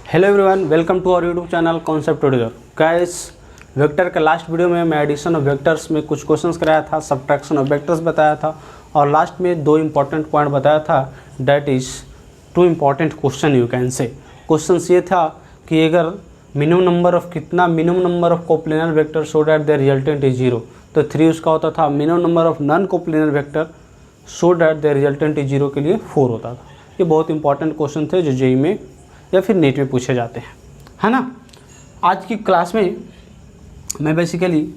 Hello everyone, welcome to our YouTube channel concept tutor. Guys, vector के last video में मैं addition of vectors में कुछ questions कराया था, सब्ट्रैक्शन ऑफ वेक्टर्स बताया था और लास्ट में दो इंपॉर्टेंट पॉइंट बताया था। That is two important question you can say. Questions ये था कि अगर minimum number of coplanar vector so that their resultant is 0, तो 3 उसका होता था। Minimum number of non coplanar vector so that their resultant is 0 के लिए 4 होता था। ये बहुत इंपॉर्टेंट क्वेश्चन थे जो जेईई में या फिर नीट में पूछे जाते हैं, है ना। आज की क्लास में मैं बेसिकली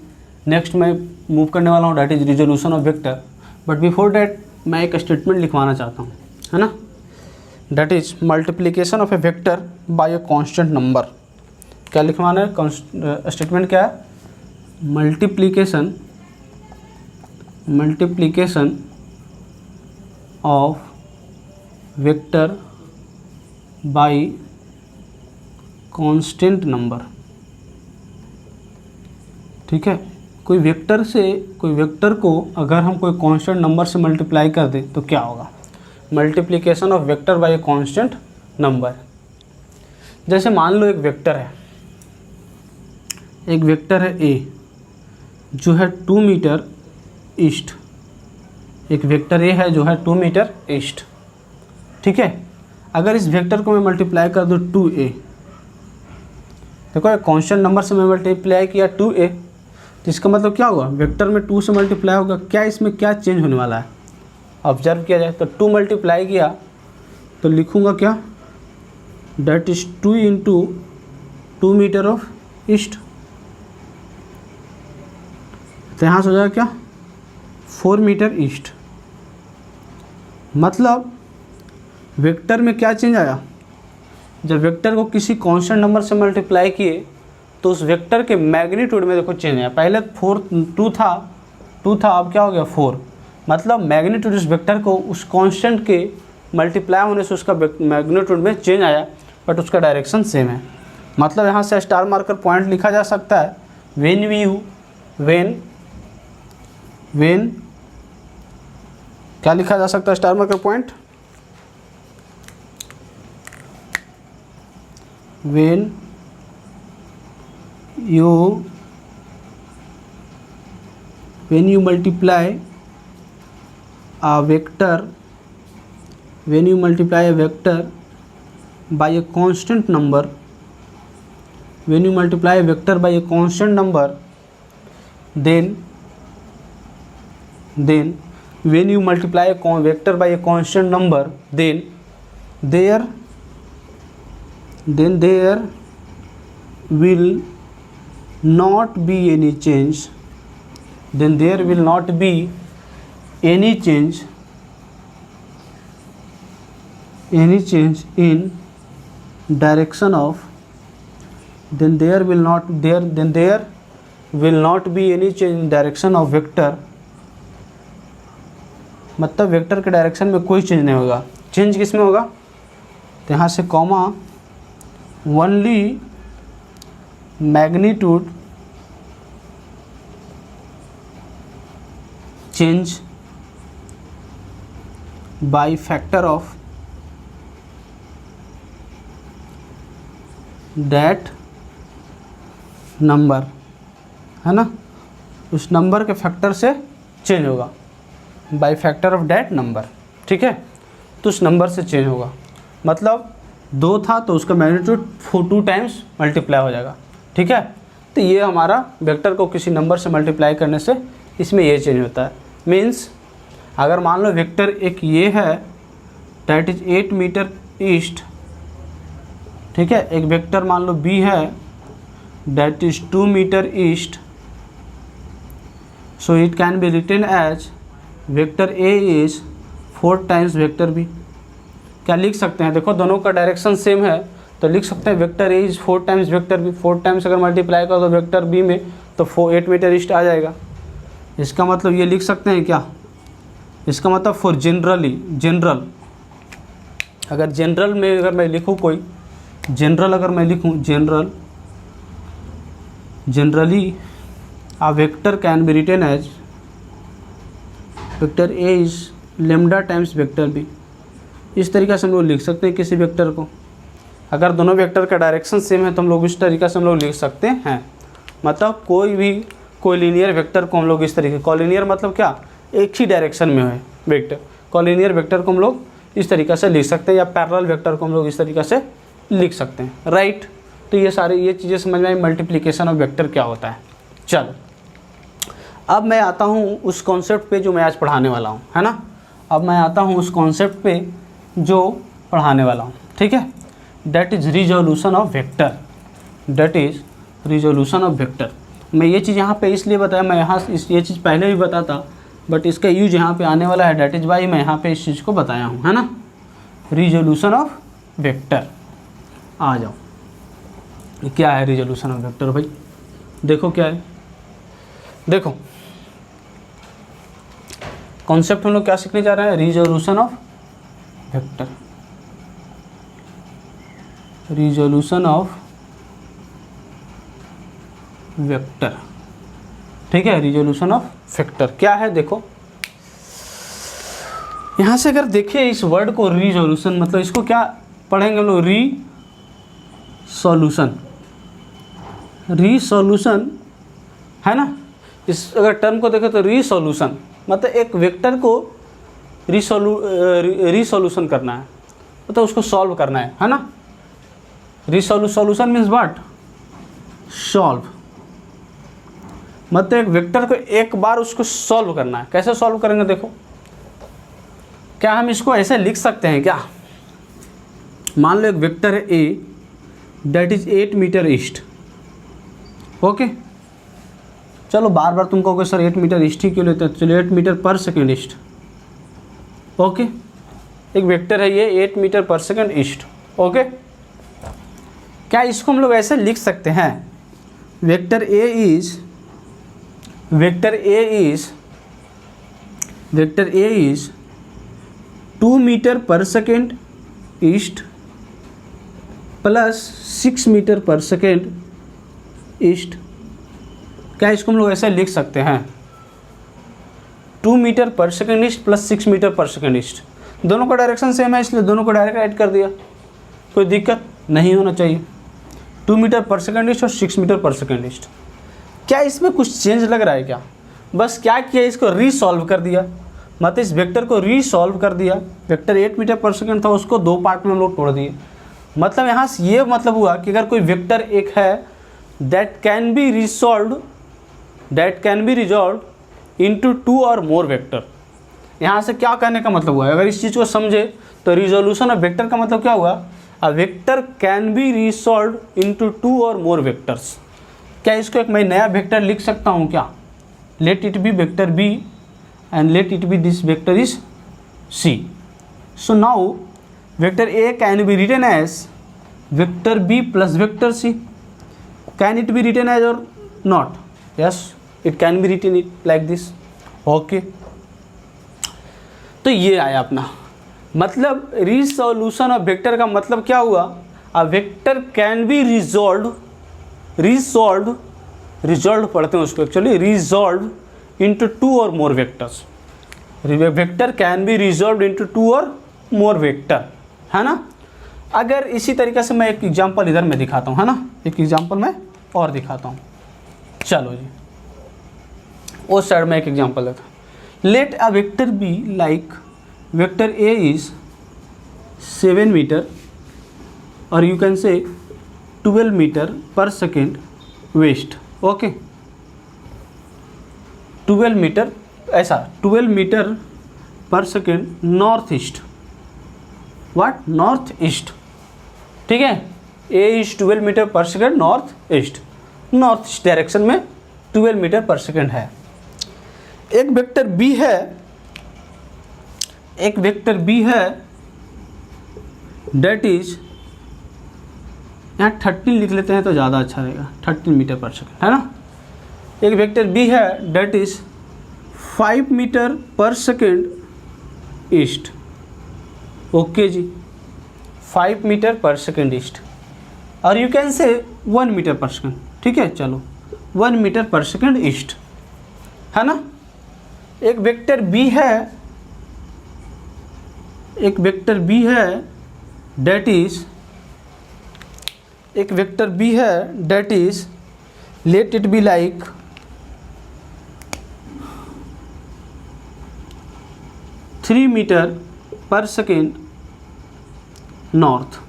नेक्स्ट मैं मूव करने वाला हूँ, that is resolution of vector. But before that मैं एक स्टेटमेंट लिखवाना चाहता हूँ, है ना। That is multiplication of A vector by a constant number. क्या लिखवाना है? स्टेटमेंट क्या है? Multiplication of vector by constant number. ठीक है, कोई वेक्टर को अगर हम कोई कांस्टेंट नंबर से मल्टीप्लाई कर दें तो क्या होगा? Multiplication of vector by constant number. जैसे मान लो एक वेक्टर है ए जो है 2 मीटर ईस्ट। एक वेक्टर ए है जो है 2 मीटर ईस्ट। ठीक है, अगर इस वेक्टर को मैं मल्टीप्लाई कर दूँ 2a, देखो एक कांस्टेंट नंबर से मैं मल्टीप्लाई किया 2a, तो इसका मतलब क्या होगा? वेक्टर में 2 से मल्टीप्लाई होगा। क्या इसमें क्या चेंज होने वाला है? ऑब्जर्व किया जाए तो 2 मल्टीप्लाई किया तो लिखूंगा क्या? That is 2 into 2 metre of east. तो यहाँ से हो जाएगा क्या? 4 मीटर ईस्ट। मतलब वेक्टर में क्या चेंज आया? जब वेक्टर को किसी कांस्टेंट नंबर से मल्टीप्लाई किए तो उस वेक्टर के मैग्नीट्यूड में देखो चेंज आया। पहले 2 था, अब क्या हो गया 4। मतलब मैग्नीट्यूड उस वेक्टर को उस कांस्टेंट के मल्टीप्लाई होने से उसका मैग्नीट्यूड में चेंज आया, बट उसका डायरेक्शन सेम है। मतलब यहाँ से स्टार मार्कर पॉइंट लिखा जा सकता है। वेन क्या लिखा जा सकता है star marker point? when you multiply a vector by a constant number, then when you multiply a vector by a constant number then there will not be any change. Then there will not be any change in direction of. Then there will not be any change in direction of vector. मतलब vector के direction में कोई change नहीं होगा। Change किस में होगा? तो यहाँ से comma only magnitude change by factor of that number, है ना। उस नंबर के फैक्टर से चेंज होगा, by factor of that number. ठीक है, तो उस नंबर से चेंज होगा। मतलब 2 था तो उसका मैग्नीट्यूड 2 टाइम्स मल्टीप्लाई हो जाएगा। ठीक है, तो ये हमारा वेक्टर को किसी नंबर से मल्टीप्लाई करने से इसमें ये चेंज होता है। मीन्स अगर मान लो वेक्टर एक ये है दैट इज 8 मीटर ईस्ट। ठीक है, एक वेक्टर मान लो बी है that is 2 metre east. So it can be written as vector A is 4 times vector B. क्या लिख सकते हैं? देखो दोनों का डायरेक्शन सेम है तो लिख सकते हैं vector A is 4 times vector B. 4 times अगर मल्टीप्लाई करो तो वेक्टर बी में तो 8 मीटर ईस्ट आ जाएगा। इसका मतलब ये लिख सकते हैं क्या? इसका मतलब फॉर जनरल अगर जनरल में अगर मैं लिखूँ कोई generally a vector can be written as vector A is lambda times vector B. इस तरीके से हम लोग लिख सकते हैं किसी वेक्टर को। अगर दोनों वेक्टर का डायरेक्शन सेम है तो हम लोग इस तरीके से हम लोग लिख सकते हैं। मतलब कोई भी कोलिनियर वेक्टर को हम लोग इस तरीके, कोलिनियर मतलब क्या, एक ही डायरेक्शन में है वेक्टर, कोलिनियर वेक्टर को हम लोग इस तरीके से लिख सकते हैं, या पैरेलल वेक्टर को हम लोग इस तरीके से लिख सकते हैं, राइट। तो ये चीज़ें समझ में आई, मल्टीप्लिकेशन ऑफ वेक्टर क्या होता है। चलो अब मैं आता हूँ उस कॉन्सेप्ट पे जो मैं आज पढ़ाने वाला हूँ, है ना। अब मैं आता हूँ उस कॉन्सेप्ट पे जो पढ़ाने वाला हूँ, ठीक है। That is resolution of vector, that is resolution of vector. मैं ये चीज़ यहाँ पे इसलिए बताया, मैं यहाँ ये चीज़ पहले भी बताता, बट इसका यूज यहाँ पे आने वाला है, दैट इज़ वाई मैं यहाँ पे इस चीज़ को बताया हूँ, है ना। रिजोल्यूशन ऑफ वेक्टर, आ जाओ। क्या है रिजोल्यूशन ऑफ वेक्टर भाई, देखो क्या है, देखो कॉन्सेप्ट हम लोग क्या सीखने जा रहे हैं, resolution of vector, resolution of vector, ठीक है। रिजोल्यूशन ऑफ वेक्टर क्या है, देखो यहाँ से अगर देखिए इस वर्ड को रिजोल्यूशन, मतलब इसको क्या पढ़ेंगे हम लोग, रिसोल्यूशन, रिसोल्यूशन है ना। इस अगर टर्म को देखें तो रिसोल्यूशन मतलब एक वेक्टर को रिसोल्यूशन करना है, मतलब उसको सॉल्व करना है ना। रिसोल्यूशन मीन्स व्हाट, सॉल्व, मतलब एक वेक्टर को एक बार उसको सॉल्व करना है। कैसे सॉल्व करेंगे, देखो क्या हम इसको ऐसे लिख सकते हैं क्या, मान लो एक वेक्टर है A, that is 8 metre east, okay. चलो बार बार तुम कहोगे सर 8 मीटर ईस्ट ही क्यों लेते हैं, चलो 8 मीटर पर सेकेंड ईस्ट, ओके। एक वेक्टर है ये 8 मीटर पर सेकेंड ईस्ट, ओके। क्या इसको हम लोग ऐसे लिख सकते हैं, वेक्टर ए इज 2 मीटर पर सेकेंड ईस्ट प्लस 6 मीटर पर सेकेंड ईस्ट। क्या इसको हम लोग ऐसे लिख सकते हैं, 2 मीटर पर सेकेंड ईस्ट प्लस 6 मीटर पर सेकेंड ईस्ट। दोनों का डायरेक्शन सेम है इसलिए दोनों को डायरेक्ट ऐड कर दिया, कोई दिक्कत नहीं होना चाहिए। 2 मीटर पर सेकेंड ईस्ट और 6 मीटर पर सेकेंड ईस्ट। क्या इसमें कुछ चेंज लग रहा है क्या, बस क्या किया, इसको रीसॉल्व कर दिया, मतलब इस वेक्टर को रीसॉल्व कर दिया। वेक्टर 8 मीटर पर सेकेंड था, उसको 2 पार्ट में हम लोग तोड़ दिए। मतलब यहाँ से ये मतलब हुआ कि अगर कोई वेक्टर एक है that can be resolve into 2 और मोर वेक्टर। यहाँ से क्या कहने का मतलब हुआ है, अगर इस चीज़ को समझे तो रिजोल्यूशन ऑफ वेक्टर का मतलब क्या हुआ, a vector can B resolve into 2 और मोर वेक्टर्स। क्या इसको एक मैं नया वेक्टर लिख सकता हूँ क्या, let it be vector B and let it be this vector is C. So now vector A can be written as vector B plus vector C. Can it be written as और not, yes it can be written it like this, okay. तो ये आया अपना मतलब resolution of vector का मतलब क्या हुआ, a vector can be resolve पढ़ते हैं उसको एक्चुअली, रिजॉल्व इनटू 2 और more vectors. Vector can be resolve into 2 और मोर वेक्टर, है ना। अगर इसी तरीके से मैं एक एग्जांपल इधर में दिखाता हूँ, है ना, एक एग्जांपल मैं और दिखाता हूँ। चलो जी, उस साइड में एक एग्जांपल देता हूँ। Let a vector B like vector A is 7 metre और यू कैन से 12 मीटर पर सेकेंड वेस्ट, ओके। 12 मीटर ऐसा 12 मीटर पर second north east, what, north east, ठीक है। ए इज 12 मीटर पर सेकेंड नॉर्थ ईस्ट डायरेक्शन में 12 मीटर पर second है। एक वेक्टर बी है, डेट इज, यहाँ 13 लिख लेते हैं तो ज़्यादा अच्छा रहेगा, 13 मीटर पर सेकेंड, है ना। एक वेक्टर बी है डेट इज 5 मीटर पर सेकेंड ईस्ट, ओके जी, 5 मीटर पर सेकेंड ईस्ट, और यू कैन से 1 मीटर पर सेकेंड, ठीक है। चलो 1 मीटर पर सेकेंड ईस्ट, है ना। एक वेक्टर बी है डेट इज एक वेक्टर b है, that is let it be like three metre पर सेकेंड नॉर्थ।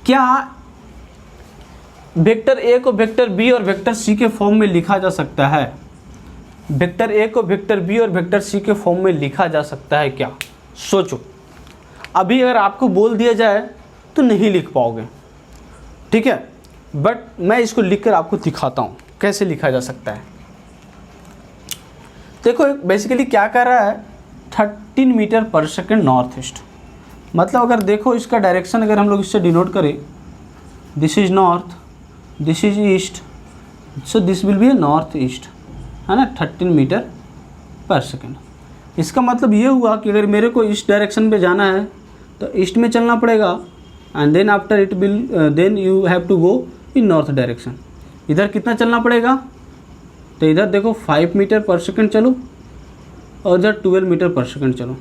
क्या वेक्टर ए को वेक्टर बी और वेक्टर सी के फॉर्म में लिखा जा सकता है? वेक्टर ए को वेक्टर बी और वेक्टर सी के फॉर्म में लिखा जा सकता है क्या? सोचो। अभी अगर आपको बोल दिया जाए तो नहीं लिख पाओगे, ठीक है, बट मैं इसको लिखकर आपको दिखाता हूँ कैसे लिखा जा सकता है। देखो बेसिकली क्या कर रहा है, 13 मीटर पर सेकेंड नॉर्थ ईस्ट। मतलब अगर देखो इसका डायरेक्शन अगर हम लोग इससे डिनोट करें, this is north, this is east, so this will be A north east, है ना, 13 मीटर पर सेकेंड। इसका मतलब ये हुआ कि अगर मेरे को इस डायरेक्शन पे जाना है तो ईस्ट में चलना पड़ेगा, and then after it will then you have to go in north direction. इधर कितना चलना पड़ेगा, तो इधर देखो 5 मीटर पर सेकेंड चलो और इधर 12 मीटर पर सेकेंड चलो,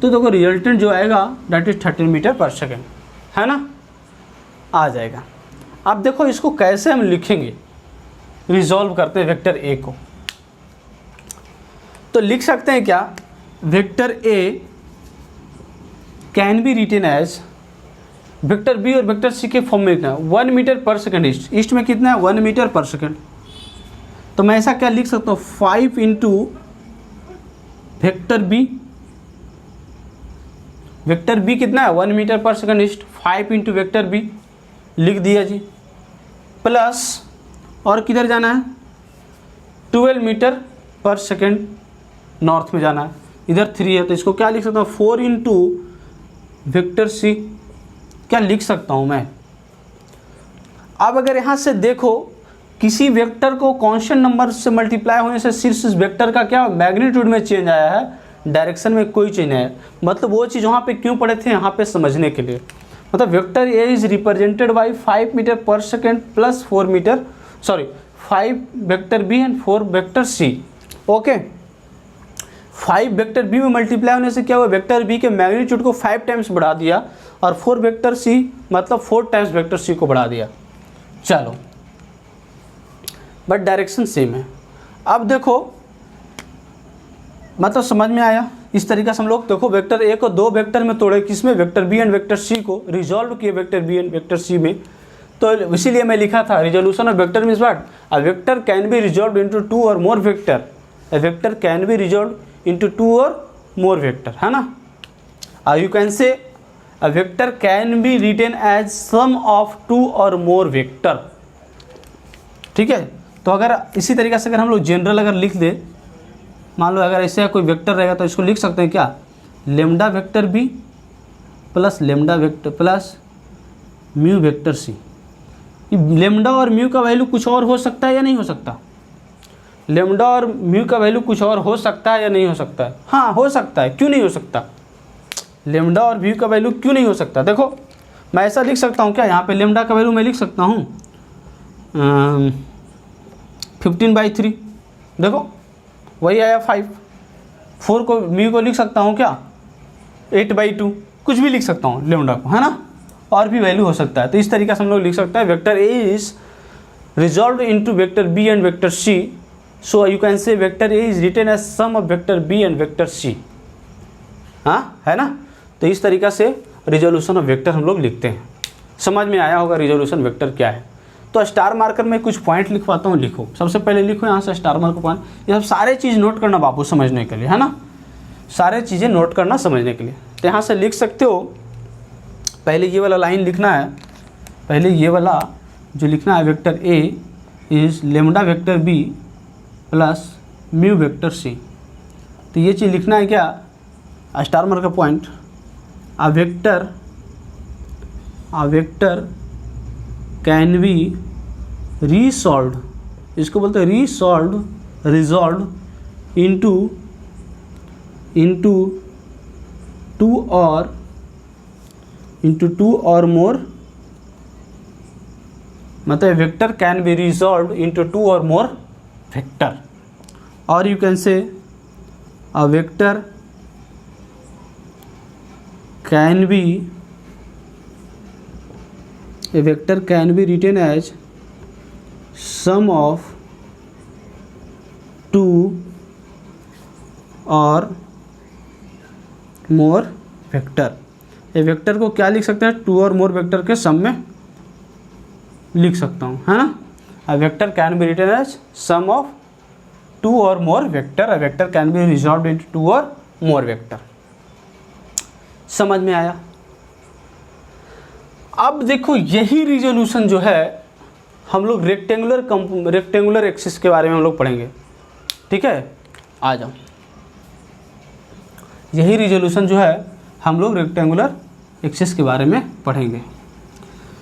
तो देखो रिजल्टेंट जो आएगा दैट इज 13 मीटर पर सेकेंड, है ना, आ जाएगा। अब देखो इसको कैसे हम लिखेंगे, रिजॉल्व करते हैं वेक्टर ए को। तो लिख सकते हैं क्या, vector A can be written as vector B और वेक्टर सी के फॉर्म में कितना, 1 मीटर पर सेकेंड ईस्ट, ईस्ट में कितना है 1 मीटर पर सेकेंड। तो मैं ऐसा क्या लिख सकता हूँ, 5 into vector B, vector B कितना है 1 मीटर पर second east, 5 into vector B लिख दिया जी, प्लस और किधर जाना है 12 मीटर पर सेकेंड नॉर्थ में जाना है, इधर 3 है तो इसको क्या लिख सकता हूँ 4 इंटू वेक्टर सी। क्या लिख सकता हूँ मैं, अब अगर यहाँ से देखो किसी वेक्टर को कांस्टेंट नंबर से मल्टीप्लाई होने से सिर्फ इस वेक्टर का क्या मैग्नीट्यूड में चेंज आया है, डायरेक्शन में कोई चेंज नहीं है। मतलब वो चीज़ वहाँ पे क्यों पढ़े थे, यहाँ पे समझने के लिए। मतलब vector A is represented by 5 metre पर second plus 4 metre, sorry 5 vector B and 4 vector C. Okay, 5 vector B में मल्टीप्लाई होने से क्या हुआ, वेक्टर बी के मैग्नीट्यूड को 5 टाइम्स बढ़ा दिया, और 4 वेक्टर सी मतलब 4 टाइम्स वेक्टर सी को बढ़ा दिया। चलो, बट डायरेक्शन सेम है। अब देखो मतलब समझ में आया, इस तरीक़े से हम लोग देखो वेक्टर ए को 2 वेक्टर में तोड़े, किसमें, vector B and vector C को रिजॉल्व किए vector B and vector C में। तो इसीलिए मैं लिखा था resolution of vector means what, a vector can be resolve into 2 और more vector, a vector can be resolve into 2 और मोर वेक्टर, है ना। You can say a vector can be written as sum of 2 और more vector, ठीक है। तो अगर इसी तरीके से अगर हम लोग जनरल अगर लिख दे, मान लो अगर ऐसे कोई वेक्टर रहेगा तो इसको लिख सकते हैं क्या, lambda vector B plus lambda vector plus mu vector C. Lambda और म्यू का वैल्यू कुछ और हो सकता है या नहीं हो सकता, लेमडा और म्यू का वैल्यू कुछ और हो सकता है या नहीं हो सकता है, हाँ हो सकता है, क्यों नहीं हो सकता, लेमडा और म्यू का वैल्यू क्यों नहीं हो सकता। देखो मैं ऐसा लिख सकता हूँ क्या, यहाँ पे लेमडा का वैल्यू मैं लिख सकता हूँ 15/3, देखो वही आया 5। 4 को म्यू को लिख सकता हूँ क्या 8/2, कुछ भी लिख सकता हूँ लेमडा को, है ना, और भी वैल्यू हो सकता है। तो इस तरीके से हम लोग लिख सकते हैं vector A is resolve into vector B and vector C, so you can say vector A is written as sum of vector B and vector C, हाँ है ना। तो इस तरीक़े से रिजोल्यूशन ऑफ वेक्टर हम लोग लिखते हैं। समझ में आया होगा रिजोल्यूशन वेक्टर क्या है। तो स्टार मार्कर में कुछ पॉइंट लिखवाता हूँ, लिखो सबसे पहले लिखो यहाँ से स्टार मार्कर पॉइंट, ये सब सारे चीज़ नोट करना बाबू समझने के लिए, है ना, सारे चीज़ें नोट करना समझने के लिए। तो यहाँ से लिख सकते हो, पहले ये वाला लाइन लिखना है, पहले ये वाला जो लिखना है, vector A is lambda vector B plus mu vector C. तो ये चीज़ लिखना है क्या, star marker point, a vector can be resolved, इसको बोलते हैं resolved into 2 or more, मतलब vector can be resolve into 2 और मोर वेक्टर, और you can say a vector can be a vector can be written as sum of two और more vector. ए vector को क्या लिख सकते हैं, टू और मोर वेक्टर के सम में लिख सकता हूँ, है ना। A vector can be written as sum of two और more vector. A vector can be resolved into two और मोर वेक्टर। समझ में आया। अब देखो यही रिजोल्यूशन जो है हम लोग रेक्टेंगुलर एक्सिस के बारे में हम लोग पढ़ेंगे, ठीक है। आ जाओ, यही रिजोल्यूशन जो है हम लोग रेक्टेंगुलर एक्सिस के बारे में पढ़ेंगे।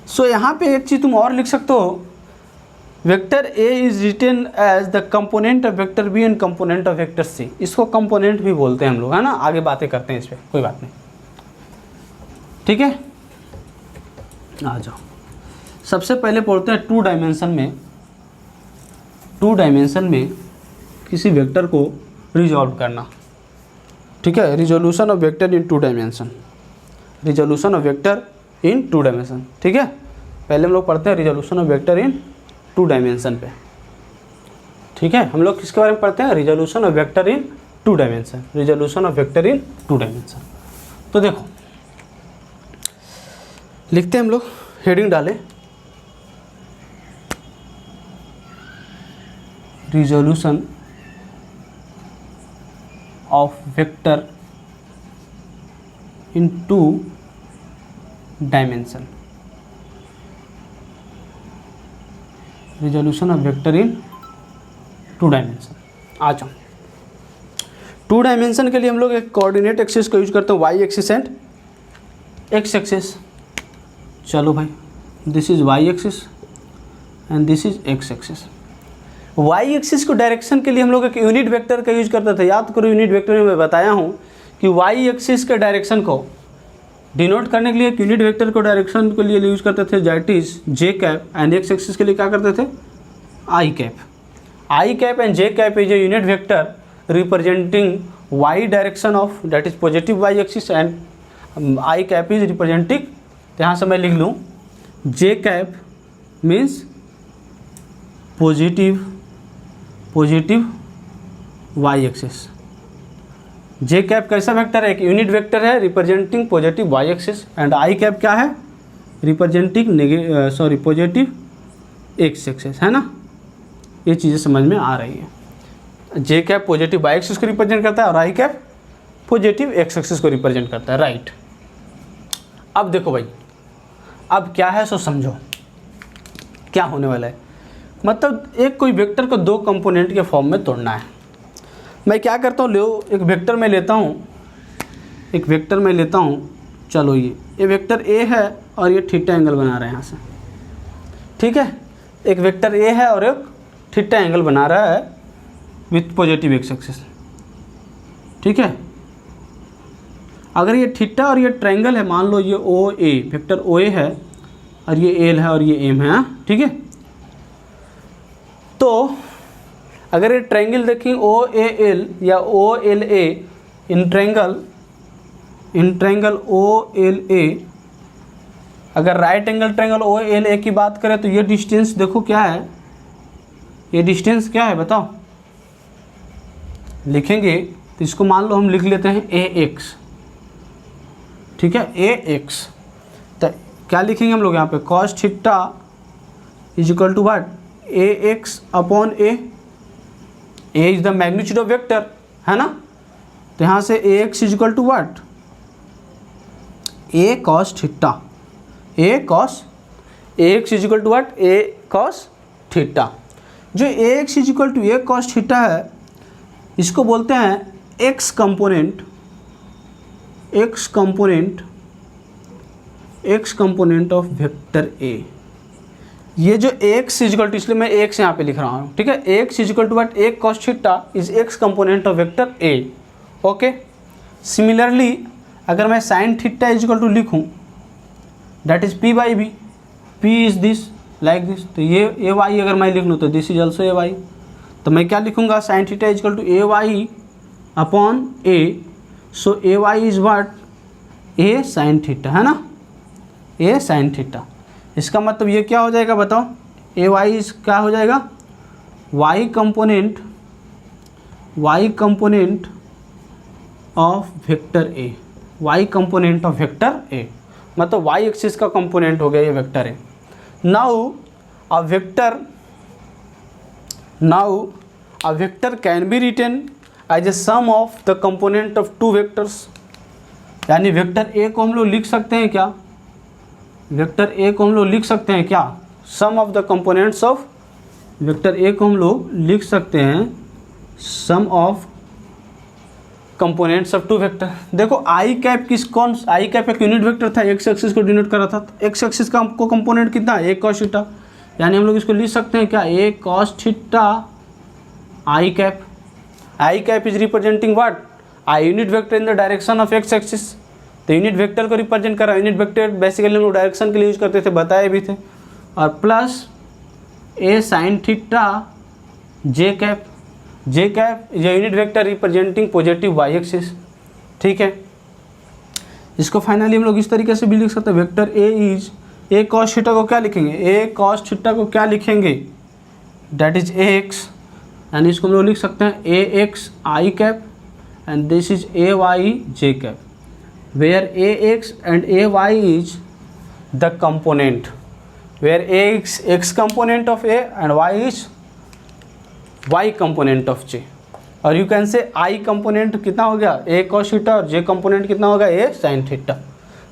सो यहाँ पे एक चीज़ तुम और लिख सकते हो, vector A is written as the component of vector B and component of vector C. इसको कंपोनेंट भी बोलते हैं हम लोग, है ना। आगे बातें करते हैं इस पर, कोई बात नहीं, ठीक है। आ जाओ, सबसे पहले पढ़ते हैं टू डायमेंशन में किसी वेक्टर को रिजॉल्व करना, ठीक है। Resolution of vector in two dimension, resolution of vector in two dimension, ठीक है। पहले हम लोग पढ़ते हैं resolution of vector in two dimension पे, ठीक है। हम लोग किसके बारे में पढ़ते हैं, resolution of vector in two dimension, resolution of vector in two dimension. तो देखो लिखते हैं हम लोग, हेडिंग डालें, resolution of vector in two dimension, resolution of vector in two dimension. आ जाओ, टू डायमेंशन के लिए हम लोग एक कोऑर्डिनेट एक्सिस को यूज करते हैं, Y axis and X axis. चलो भाई, this is Y axis and this is X axis. Y axis को डायरेक्शन के लिए हम लोग एक यूनिट वेक्टर का यूज करते थे। याद करो, यूनिट वेक्टर में मैं बताया हूँ कि वाई एक्सिस के डायरेक्शन को डिनोट करने के लिए एक यूनिट वेक्टर को डायरेक्शन के लिए यूज करते थे, that is J cap, and X axis के लिए क्या करते थे, I cap. I cap and J cap is a unit vector representing Y direction of, that is positive Y axis, and I cap is representing, यहाँ से मैं लिख लूँ, J cap means positive Y axis. J cap कैसा vector है, एक unit vector है representing positive Y axis, and I cap क्या है, रिप्रेजेंटिंग पॉजिटिव एक्स एक्सिस, है ना। ये चीज़ें समझ में आ रही है। जे कैप पॉजिटिव वाई एक्सिस को रिप्रेजेंट करता है और आई कैप पॉजिटिव एक्स एक्सिस को रिप्रेजेंट करता है, राइट। अब देखो भाई, अब क्या है सो समझो क्या होने वाला है। मतलब एक कोई वेक्टर को दो कंपोनेंट के फॉर्म में तोड़ना है। मैं क्या करता हूँ, लो एक वेक्टर में लेता हूँ, चलो ये वेक्टर ए है और ये थीटा एंगल बना रहा है यहाँ से, ठीक है। एक वेक्टर ए है और एक थीटा एंगल बना रहा है विथ पॉजिटिव एक्स एक्सिस, ठीक है। अगर ये थीटा और ये ट्रायंगल है, मान लो ये ओ ए, वेक्टर ओ ए है और ये एल है और ये एम है, ठीक है। तो अगर ये ट्रायंगल देखें ओ ए एल या O L A, in triangle O L A, अगर right angle triangle O L A की बात करें तो ये डिस्टेंस देखो क्या है, ये डिस्टेंस क्या है बताओ, लिखेंगे तो इसको मान लो हम लिख लेते हैं ए एक्स, ठीक है, ए एक्स। तो क्या लिखेंगे हम लोग यहाँ पे, cos theta is equal to what, A X upon A is the magnitude of vector, है ना। तो यहाँ से A X is equal to what, A cos theta, A X is equal to what, A cos theta. जो A X is equal to A cos theta है, इसको बोलते हैं X component of vector A. ये जो x is equal to, इसलिए मैं x यहाँ पे लिख रहा हूँ, ठीक है। X is equal to what, A cos theta is X component of vector A, okay. Similarly अगर मैं sine theta is equal to लिखूँ, that is P by B, P is this like this, तो ये A Y अगर मैं लिख लूँ तो this is also A Y. तो मैं क्या लिखूँगा, sine theta is equal to A Y upon A, so A Y is what, A sine theta, है ना, ए साइन थीटा। इसका मतलब ये क्या हो जाएगा बताओ, ए वाई क्या हो जाएगा, Y component of vector A, Y component of vector A, मतलब वाई एक्सिस का कंपोनेंट हो गया ये vector A. Now a vector can be written as a sum of the component of two vectors, यानी vector A को हम लोग लिख सकते हैं क्या, वेक्टर ए को हम लोग लिख सकते हैं क्या, sum of the components of, vector A को हम लोग लिख सकते हैं sum of components of two vector. देखो आई कैप आई कैप एक यूनिट वेक्टर था, एक्स एक्सिस को डिनोट करा था, तो एक्स एक्सिस का हमको कंपोनेंट कितना है, ए कॉस थीटा, यानी हम लोग इसको लिख सकते हैं क्या, A cos theta I cap. I cap is representing what, I unit vector in the direction of X axis, तो यूनिट वेक्टर को रिप्रेजेंट करा। यूनिट वेक्टर बेसिकली हम लोग डायरेक्शन के लिए यूज करते थे, बताए भी थे। और plus A sine theta J cap, J cap ये unit vector representing positive Y axis, ठीक है। इसको फाइनली हम लोग इस तरीके से भी लिख सकते हैं, vector A is, A cos theta को क्या लिखेंगे, ए कॉस थीटा को क्या लिखेंगे, दैट इज ए एक्स, यानी इसको हम लोग लिख सकते हैं A X I cap and this is A Y J cap, where A X and A Y is the component, where A X component of A and Y is y component of j, और you can say i component कितना हो गया, a cos theta, और j component कितना होगा, a sin theta.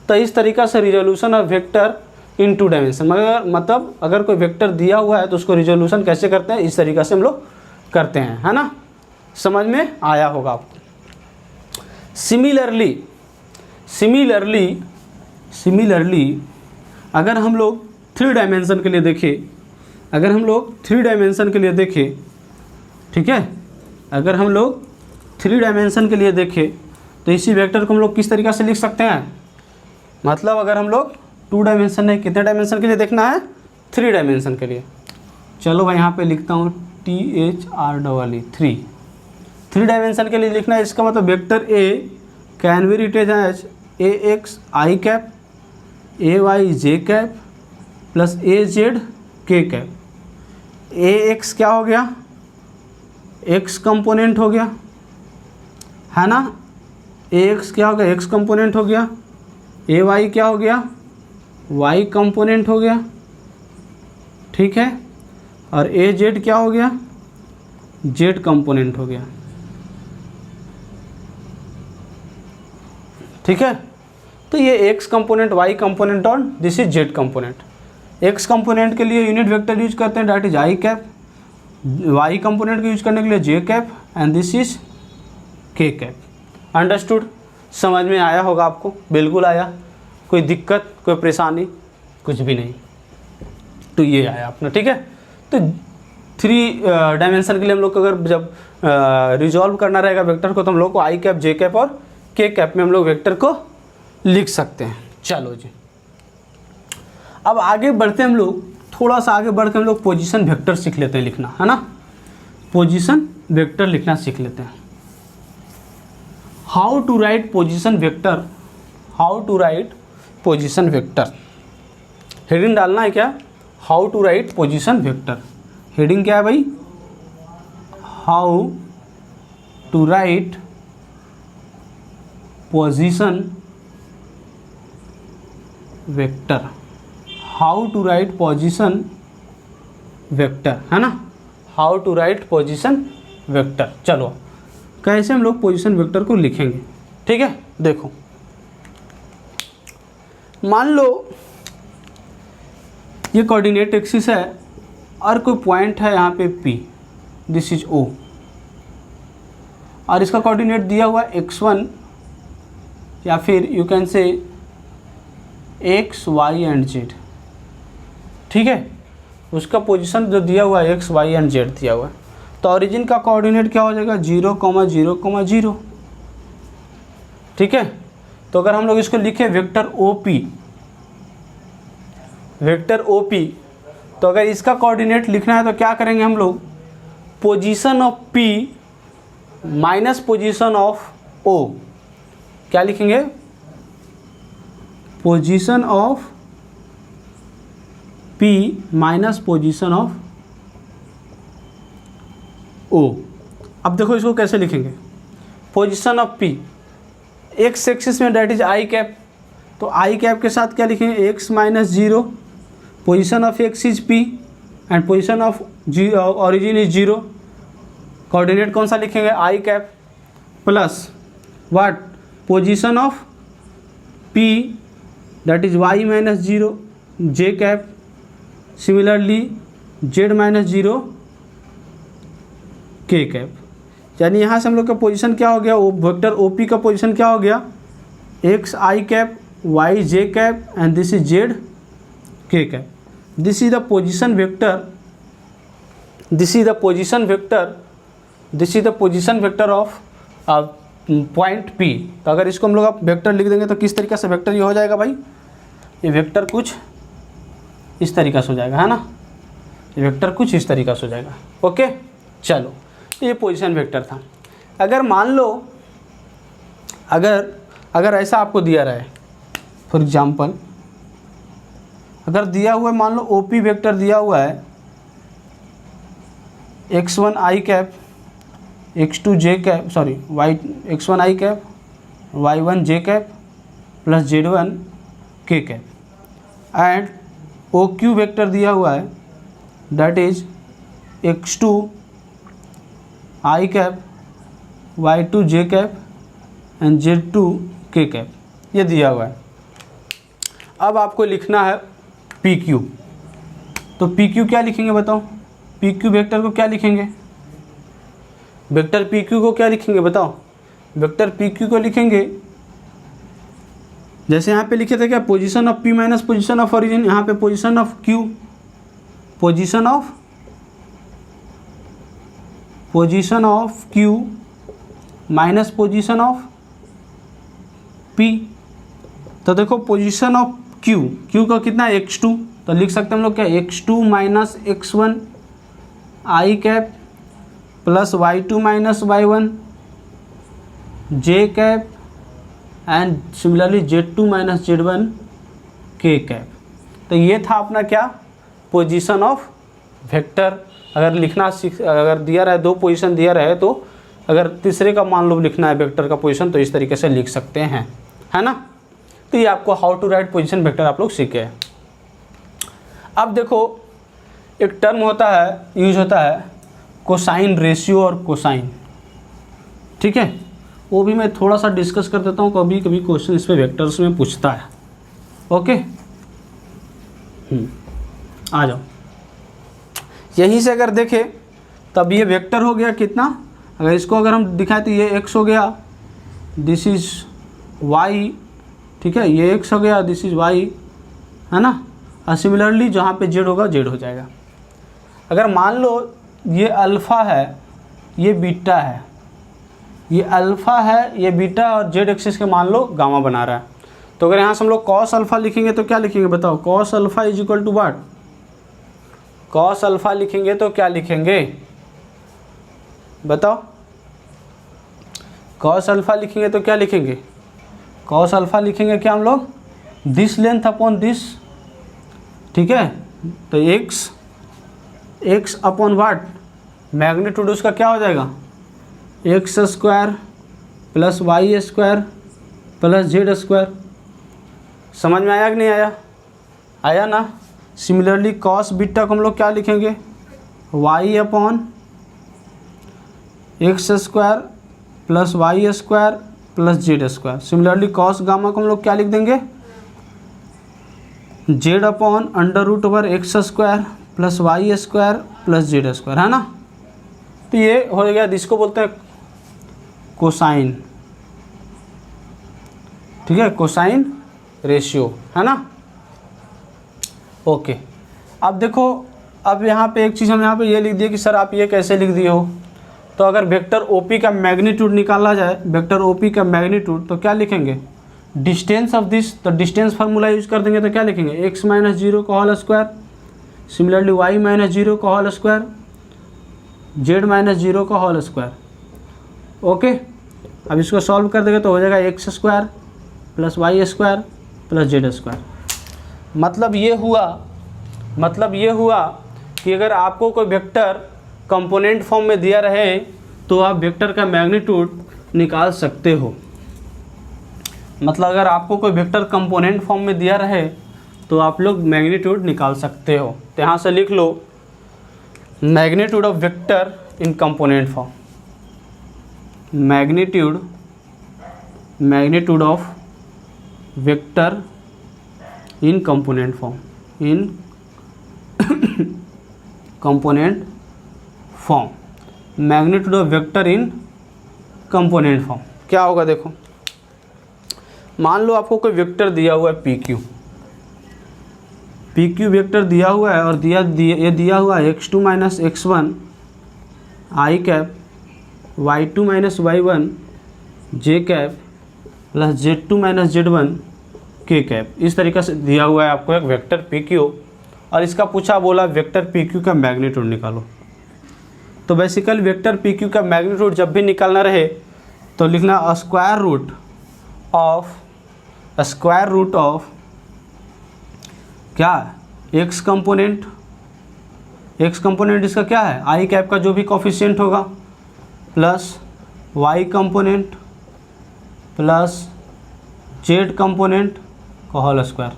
तो इस तरीक़ा से resolution of vector in two dimension, मतलब अगर कोई वेक्टर दिया हुआ है तो उसको रिजोल्यूशन कैसे करते हैं, इस तरीक़ा से हम लोग करते हैं, है ना, समझ में आया होगा आपको। सिमिलरली अगर हम लोग 3 डायमेंशन के लिए देखें, ठीक है, अगर हम लोग 3 डायमेंशन के लिए देखें तो इसी वेक्टर को हम लोग किस तरीक़ा से लिख सकते हैं, मतलब अगर हम लोग 2 डायमेंशन नहीं, कितने डायमेंशन के लिए देखना है, 3 डायमेंशन के लिए। चलो मैं यहाँ पे लिखता हूँ THREE, 3 डायमेंशन के लिए लिखना है। इसका मतलब vector A can be written as A X I cap, A Y J cap plus A Z K cap. A X क्या हो गया, एक्स कंपोनेंट हो गया, है ना, ए एक्स क्या हो गया, एक्स कंपोनेंट हो गया, ए वाई क्या हो गया, वाई कंपोनेंट हो गया, ठीक है, और ए जेड क्या हो गया, जेड कंपोनेंट हो गया, ठीक है। तो ये एक्स कंपोनेंट, वाई कंपोनेंट और this is Z component. X component के लिए यूनिट वेक्टर यूज करते हैं, that is I cap, Y component को यूज करने के लिए J cap and this is K cap. Understood, समझ में आया होगा आपको, बिल्कुल आया, कोई दिक्कत कोई परेशानी कुछ भी नहीं, तो ये आया अपना, ठीक है। तो 3 डायमेंशन के लिए हम लोग को अगर जब रिजॉल्व करना रहेगा वेक्टर को, तो हम लोग को आई कैप, जे कैप और के कैप में हम लोग वेक्टर को लिख सकते हैं। चलो जी, अब आगे बढ़ते हम लोग, थोड़ा सा आगे बढ़ के हम लोग पोजीशन वेक्टर सीख लेते हैं लिखना, है ना, पोजीशन वेक्टर लिखना सीख लेते हैं। How to write position vector, how to write position vector, heading डालना है क्या, how to write position vector. Heading क्या है भाई, how to write position vector, how to write position vector, है ना, how to write position vector. चलो कैसे हम लोग पोजीशन वेक्टर को लिखेंगे, ठीक है। देखो मान लो ये कोऑर्डिनेट एक्सिस है और कोई पॉइंट है यहाँ पे P, दिस इज O, और इसका कोऑर्डिनेट दिया हुआ है x1 या फिर यू कैन से x, y एंड z, ठीक है। उसका पोजीशन जो दिया हुआ है x, y एंड z दिया हुआ है, तो ओरिजिन का कोऑर्डिनेट क्या हो जाएगा 0, 0, 0, ठीक है। तो अगर हम लोग इसको लिखें वेक्टर OP, वेक्टर OP, तो अगर इसका कोऑर्डिनेट लिखना है तो क्या करेंगे हम लोग, position of P minus position of O, क्या लिखेंगे, position of P minus position of O। अब देखो इसको कैसे लिखेंगे, position of P X axis में डेट इज आई कैप, तो आई कैप के साथ क्या लिखेंगे, x minus 0, position of x is P and position of origin is 0। Coordinate कौन सा लिखेंगे, I cap plus what, position of P that is y minus 0 j cap, similarly z minus 0 k cap. यानी यहाँ से हम लोग का position क्या हो गया, वेक्टर OP का पोजीशन क्या हो गया, x i cap, y j cap and this is z k cap. This is the position vector, this is the position vector, this is the position vector of point P। तो अगर इसको हम लोग आप vector लिख देंगे तो किस तरीके से वेक्टर ये हो जाएगा भाई, ये वेक्टर कुछ इस तरीक़ा से हो जाएगा, है ना, ये वेक्टर कुछ इस तरीक़ा से हो जाएगा। ओके चलो, ये पोजीशन वेक्टर था। अगर मान लो अगर ऐसा आपको दिया रहा है, फॉर एग्जांपल अगर दिया हुआ है, मान लो OP वेक्टर दिया हुआ है x1 i cap, x2 j cap, sorry x1 i cap, y1 j cap plus z1 k cap, and OQ vector दिया हुआ है that is x2 i cap, y2 j cap and z2 k cap, ये दिया हुआ है। अब आपको लिखना है PQ, तो PQ क्या लिखेंगे बताओ, PQ वेक्टर को क्या लिखेंगे, वेक्टर PQ को क्या लिखेंगे बताओ, वेक्टर PQ को लिखेंगे जैसे यहाँ पे लिखे थे क्या, position of P minus position of origin, यहाँ पे position of Q, position of Q minus position of P। तो देखो पोजीशन ऑफ Q का कितना है, x2, तो लिख सकते हैं हम लोग क्या, x2 minus x1 i cap plus y2 minus y1 j cap and similarly z2 minus z1 k cap. तो ये था अपना क्या, पोजीशन ऑफ वेक्टर। अगर लिखना अगर दिया रहे, दो पोजीशन दिया रहे, तो अगर तीसरे का मान लो लिखना है वेक्टर का पोजीशन, तो इस तरीके से लिख सकते हैं, है ना। तो ये आपको how to write position vector आप लोग सीखे हैं। अब देखो एक टर्म होता है, यूज होता है कोसाइन रेशियो और कोसाइन, ठीक है, वो भी मैं थोड़ा सा डिस्कस कर देता हूँ, कभी कभी क्वेश्चन इस पे वेक्टर्स में पूछता है। ओके आ जाओ, यहीं से अगर देखें तब ये वेक्टर हो गया कितना, अगर इसको अगर हम दिखाएं तो ये x हो गया, दिस इज y, ठीक है, ये x हो गया, दिस इज y, है ना। और सिमिलरली जहाँ पे z होगा z हो जाएगा। अगर मान लो ये अल्फ़ा है, ये बीटा है, ये अल्फ़ा है, ये बीटा, और z एक्सिस के मान लो गामा बना रहा है, तो अगर यहाँ से हम लोग कॉस अल्फ़ा लिखेंगे तो क्या लिखेंगे बताओ, cos alpha is equal to what, cos alpha लिखेंगे तो क्या लिखेंगे बताओ, कॉस अल्फ़ा लिखेंगे तो क्या लिखेंगे, कॉस अल्फ़ा लिखेंगे क्या हम लोग, दिस लेंथ अपॉन दिस, ठीक है, तो x अपॉन वाट, मैग्नीट्यूड उसका क्या हो जाएगा, X square plus Y square plus Z square. समझ में आया कि नहीं आया, आया ना। सिमिलरली कॉस बीटा को हम लोग क्या लिखेंगे, y upon X square plus Y square plus Z square. Similarly cos gamma को हम लोग क्या लिख देंगे, Z upon under root over X square plus Y square plus Z square, है ना। तो ये हो गया, जिसको बोलते हैं कोसाइन, ठीक है, कोसाइन रेशियो, है ना। ओके, अब देखो, अब यहाँ पे एक चीज़ हम यहाँ पे ये लिख दिए कि सर आप ये कैसे लिख दिए हो, तो अगर वेक्टर OP का मैग्नीट्यूड निकाला जाए, वेक्टर OP का मैग्नीट्यूड, तो क्या लिखेंगे, डिस्टेंस ऑफ दिस, तो डिस्टेंस फार्मूला यूज कर देंगे तो क्या लिखेंगे, x माइनस 0 का whole square, similarly y minus 0 का होल स्क्वायर, z माइनस 0 का होल स्क्वायर। ओके, अब इसको सॉल्व कर देंगे तो हो जाएगा X square plus Y square plus Z square. मतलब ये हुआ मतलब ये हुआ कि अगर आपको कोई वेक्टर कंपोनेंट फॉर्म में दिया रहे तो आप वेक्टर का मैग्नीट्यूड निकाल सकते हो। मतलब अगर आपको कोई वेक्टर कंपोनेंट फॉर्म में दिया रहे तो आप लोग मैग्नीट्यूड निकाल सकते हो। तो यहाँ से लिख लो magnitude of vector in component form, magnitude of vector in component form, in component form, magnitude of vector in component form. क्या होगा देखो, मान लो आपको कोई वेक्टर दिया हुआ है पी क्यू वेक्टर दिया हुआ है और ये दिया हुआ है x2 minus x1 I cap, y2 minus y1 J cap plus z2 minus z1 K cap. इस तरीके से दिया हुआ है आपको एक वेक्टर पी क्यू और इसका पूछा बोला वेक्टर पी क्यू का मैग्नीट्यूड निकालो। तो बेसिकली वेक्टर पी क्यू का मैग्नीट्यूड जब भी निकालना रहे तो लिखना स्क्वायर रूट ऑफ क्या एक्स कंपोनेंट इसका क्या है आई कैप का जो भी कोफिशिएंट होगा plus Y component plus Z component का होल स्क्वायर।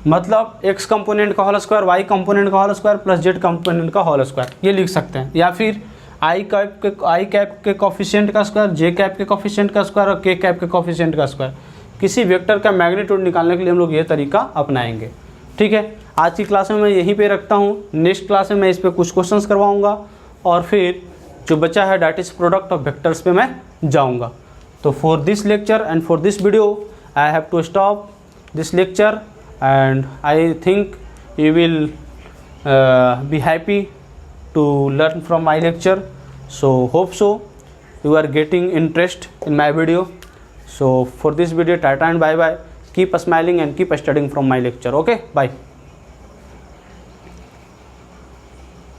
मतलब एक्स कंपोनेंट का होल स्क्वायर, वाई कंपोनेंट का whole square plus Z component का होल स्क्वायर, ये लिख सकते हैं। या फिर आई कैप के कोफिशिएंट का स्क्वायर, जे कैप के कोफिशिएंट का स्क्वायर और के कैप के कोफिशिएंट का स्क्वायर। किसी वेक्टर का मैग्नीट्यूड निकालने के लिए हम लोग ये तरीका अपनाएंगे। ठीक है, आज की क्लास में मैं यहीं पे रखता हूँ। नेक्स्ट क्लास में मैं इस पर कुछ क्वेश्चंस करवाऊँगा और फिर जो बचा है that is product of vectors पे मैं जाऊँगा। तो for this lecture and for this video I have to stop this lecture and I think you will be happy to learn from my lecture. So hope so you are getting interest in my video. So for this video, tata and bye bye. Keep smiling and keep studying from my lecture. Okay, bye.